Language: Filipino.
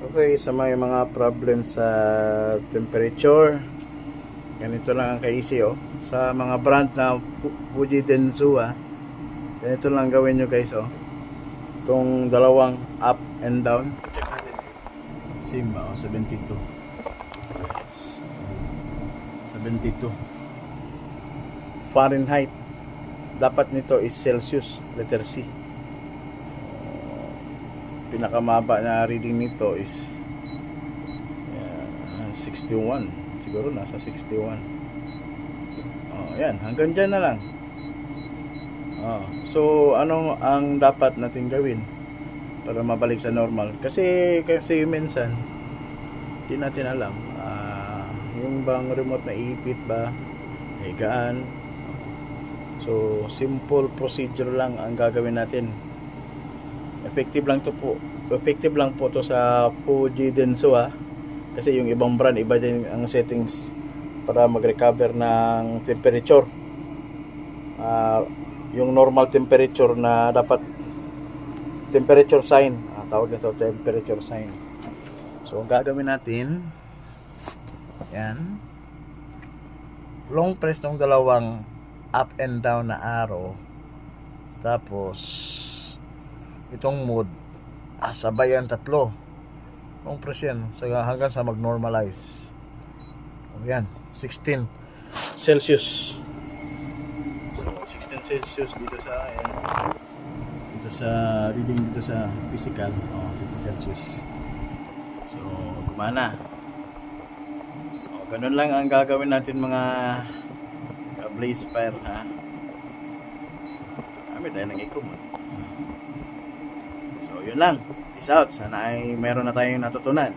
Okay, sa may mga problem sa temperature, ganito lang ang kaisi sa mga brand na Fuji Densu ganito lang gawin nyo guys itong dalawang up and down. Check natin Simba 72 Fahrenheit. Dapat nito is Celsius, letter C. Pinakamaba na reading nito is 61. Siguro nasa 61. Yan, hanggang dyan na lang. So ano ang dapat natin gawin para mabalik sa normal? Kasi minsan hindi natin alam yung bang remote na ipit ba, higaan. So simple procedure lang ang gagawin natin. Effective lang po to sa Fuji Denso kasi yung ibang brand iba din ang settings para mag-recover ng temperature. Yung normal temperature na dapat temperature sign, tawag nito temperature sign. So ang gagawin natin yan, long press ng dalawang up and down na arrow, tapos itong mode sabay yan tatlo, long press yan hanggang sa mag-normalize. Yan, 16 Celsius. So 16 Celsius dito sa dito sa reading dito sa physical, 16 Celsius. So gumana. Ganun lang ang gagawin natin mga blaze fire Kami tayo ng ikom. So yun lang. Peace out. Sana ay meron na tayong natutunan.